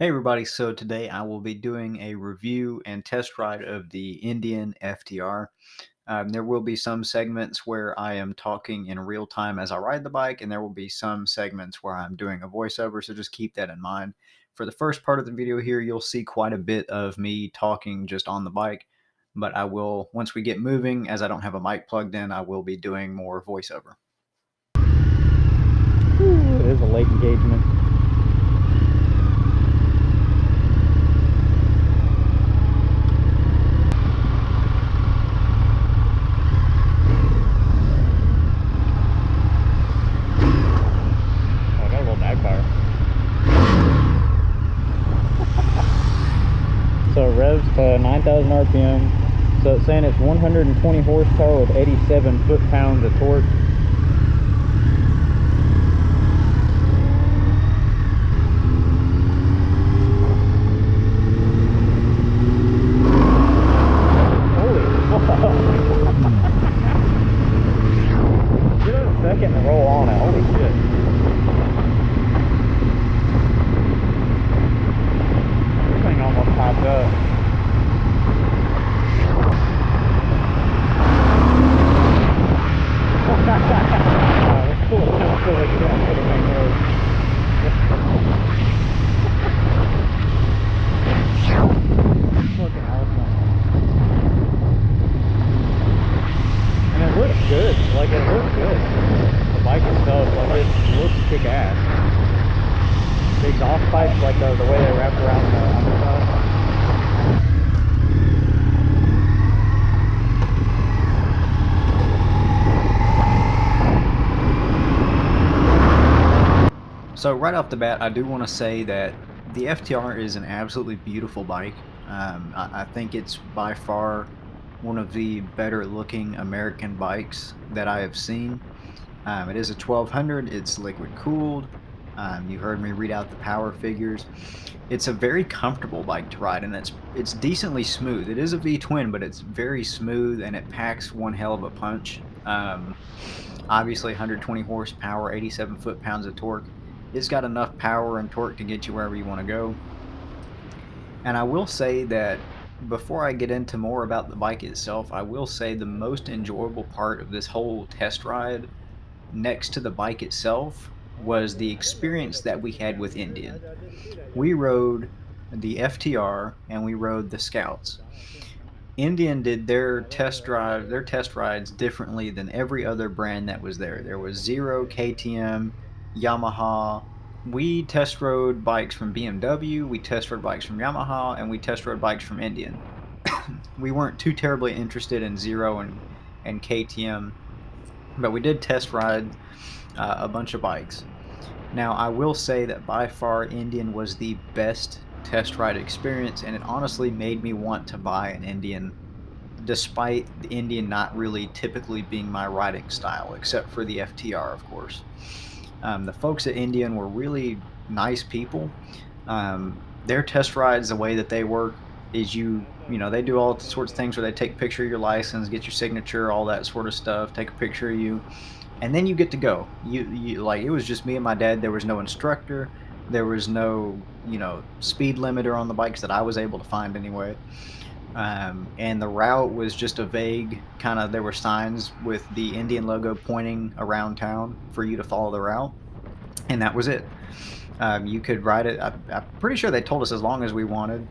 Hey everybody, so today I will be doing a review and test ride of the Indian FTR. There will be some segments where I am talking in real time as I ride the bike, and there will be some segments where I'm doing a voiceover, so just keep that in mind. For the first part of the video here, you'll see quite a bit of me talking just on the bike, but I will, once we get moving, as I don't have a mic plugged in, I will be doing more voiceover. It is a late engagement. Oh, I got a little backfire. So it revs to 9,000 RPM. So it's saying it's 120 horsepower with 87 foot-pounds of torque. Give it a second to roll on it. Holy shit. This thing almost popped up. Let's pull it down so we can get on to the main road. Fucking awesome. And it looks good. Like, it looks good. The bike itself, like, it looks kick ass. The exhaust pipes, like the way they wrap around the underside. So right off the bat, I do want to say that the FTR is an absolutely beautiful bike. I think it's by far one of the better looking American bikes that I have seen. It is a 1200, it's liquid cooled. You heard me read out the power figures. It's a very comfortable bike to ride, and it's decently smooth. It is a V-twin, but it's very smooth and it packs one hell of a punch. Obviously 120 horsepower, 87 foot-pounds of torque. It's got enough power and torque to get you wherever you want to go. And I will say that before I get into more about the bike itself, I will say the most enjoyable part of this whole test ride, next to the bike itself, was the experience that we had with Indian. We rode the FTR and we rode the Scouts. Indian did their test rides differently than every other brand that was there. There was Zero, KTM, Yamaha. We test rode bikes from BMW, we test rode bikes from Yamaha, and we test rode bikes from Indian. We weren't too terribly interested in Zero and KTM, but we did test ride a bunch of bikes. Now, I will say that by far Indian was the best test ride experience, and it honestly made me want to buy an Indian, despite the Indian not really typically being my riding style, except for the FTR, of course. The folks at Indian were really nice people. Their test rides, the way that they work is they do all sorts of things where they take a picture of your license, get your signature, all that sort of stuff, take a picture of you, and then you get to go. You like, it was just me and my dad. There was no instructor. There was no, speed limiter on the bikes that I was able to find anyway. And the route was just a vague kind of, there were signs with the Indian logo pointing around town for you to follow the route, and that was it. You could ride it. I'm pretty sure they told us as long as we wanted.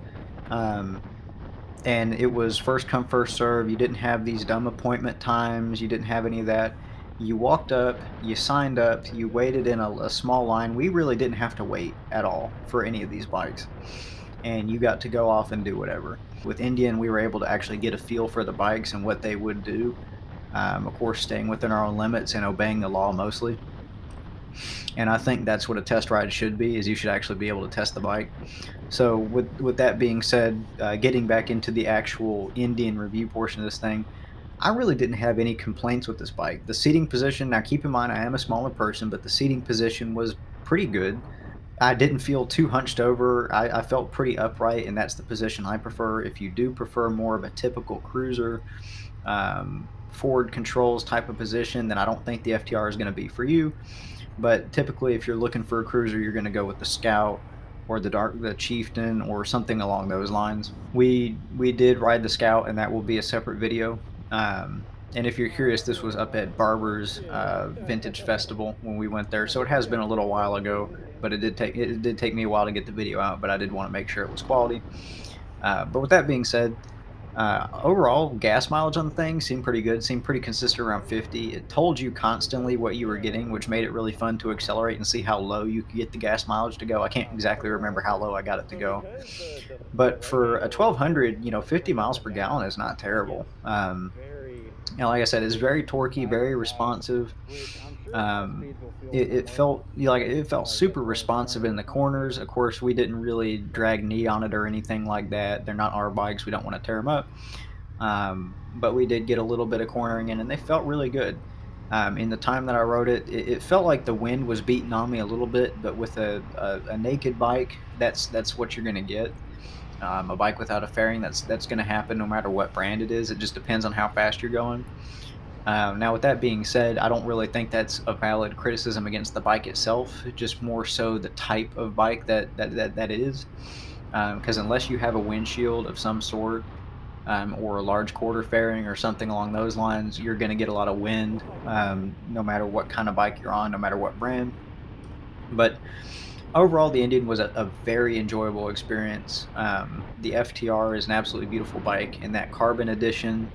And it was first come, first serve. You didn't have these dumb appointment times. You didn't have any of that. You walked up, you signed up, you waited in a small line. We really didn't have to wait at all for any of these bikes. And you got to go off and do whatever. With Indian, we were able to actually get a feel for the bikes and what they would do. Of course, staying within our own limits and obeying the law mostly. And I think that's what a test ride should be, is you should actually be able to test the bike. So with that being said, getting back into the actual Indian review portion of this thing, I really didn't have any complaints with this bike. The seating position, now keep in mind I am a smaller person, but the seating position was pretty good. I didn't feel too hunched over. I felt pretty upright, and that's the position I prefer. If you do prefer more of a typical cruiser, forward controls type of position, then I don't think the FTR is going to be for you. But typically, if you're looking for a cruiser, you're going to go with the Scout or the Chieftain or something along those lines. We did ride the Scout, and that will be a separate video. And if you're curious, this was up at Barber's Vintage Festival when we went there, so it has been a little while ago. But it did take me a while to get the video out, but I did want to make sure it was quality. But with that being said, overall, gas mileage on the thing seemed pretty good, seemed pretty consistent around 50. It told you constantly what you were getting, which made it really fun to accelerate and see how low you could get the gas mileage to go. I can't exactly remember how low I got it to go. But for a 1200, 50 miles per gallon is not terrible. Like I said, it's very torquey, very responsive. Um, it felt like it felt super responsive in the corners. Of course, we didn't really drag knee on it or anything like that. They're not our bikes. We don't want to tear them up. But we did get a little bit of cornering in, and they felt really good. In the time that I rode it, it felt like the wind was beating on me a little bit, but with a naked bike, that's what you're going to get. A bike without a fairing, that's going to happen no matter what brand it is. It just depends on how fast you're going. Now, with that being said, I don't really think that's a valid criticism against the bike itself. Just more so the type of bike that it is. Because unless you have a windshield of some sort, or a large quarter fairing or something along those lines, you're going to get a lot of wind, no matter what kind of bike you're on, no matter what brand. But overall, the Indian was a very enjoyable experience. The FTR is an absolutely beautiful bike, and that carbon edition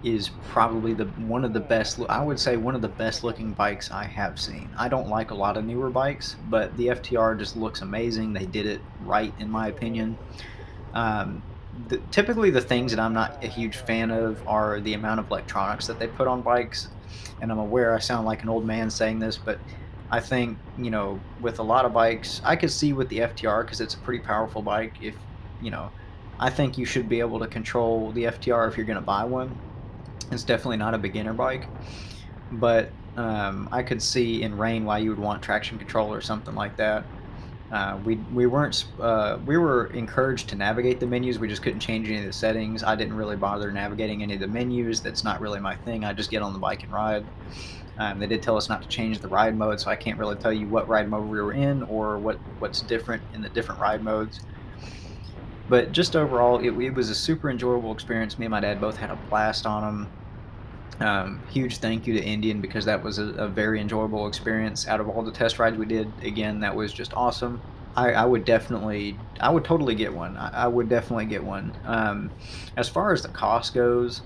is probably one of the best. I would say one of the best looking bikes I have seen. I don't like a lot of newer bikes, but the FTR just looks amazing. They did it right, in my opinion. Um, Typically, the things that I'm not a huge fan of are the amount of electronics that they put on bikes. And I'm aware I sound like an old man saying this, but I think, with a lot of bikes, I could see with the FTR because it's a pretty powerful bike. You know, I think you should be able to control the FTR if you're going to buy one. It's definitely not a beginner bike, but I could see in rain why you would want traction control or something like that. We were encouraged to navigate the menus. We just couldn't change any of the settings. I didn't really bother navigating any of the menus. That's not really my thing. I just get on the bike and ride. They did tell us not to change the ride mode, so I can't really tell you what ride mode we were in or what's different in the different ride modes. But just overall, it was a super enjoyable experience. Me and my dad both had a blast on them. Huge thank you to Indian because that was a very enjoyable experience. Out of all the test rides we did, again, that was just awesome. I would totally get one. I would definitely get one. As far as the cost goes,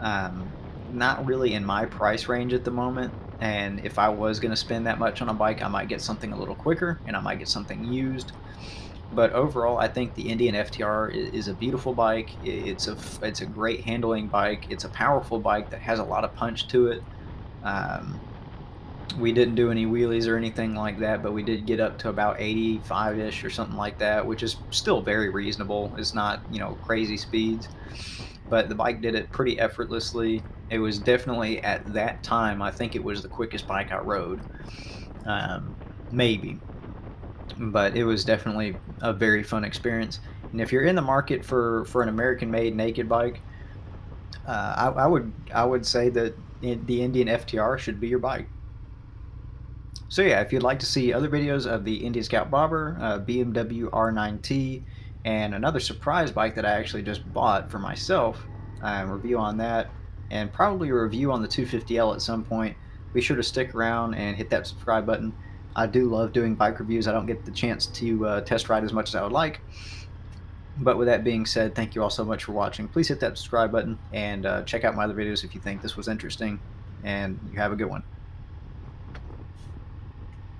not really in my price range at the moment. And if I was going to spend that much on a bike, I might get something a little quicker and I might get something used. But overall, I think the Indian FTR is a beautiful bike. It's a great handling bike. It's a powerful bike that has a lot of punch to it. Um, we didn't do any wheelies or anything like that, but we did get up to about 85-ish or something like that, which is still very reasonable. It's not, crazy speeds, but the bike did it pretty effortlessly. It was definitely, at that time, I think it was the quickest bike I rode. Maybe. But it was definitely a very fun experience. And if you're in the market for an American-made naked bike, I would say that the Indian FTR should be your bike. So yeah, if you'd like to see other videos of the Indian Scout Bobber, BMW R9T, and another surprise bike that I actually just bought for myself, review on that, and probably a review on the 250L at some point, be sure to stick around and hit that subscribe button. I do love doing bike reviews. I don't get the chance to test ride as much as I would like. But with that being said, thank you all so much for watching. Please hit that subscribe button and check out my other videos if you think this was interesting. And you have a good one.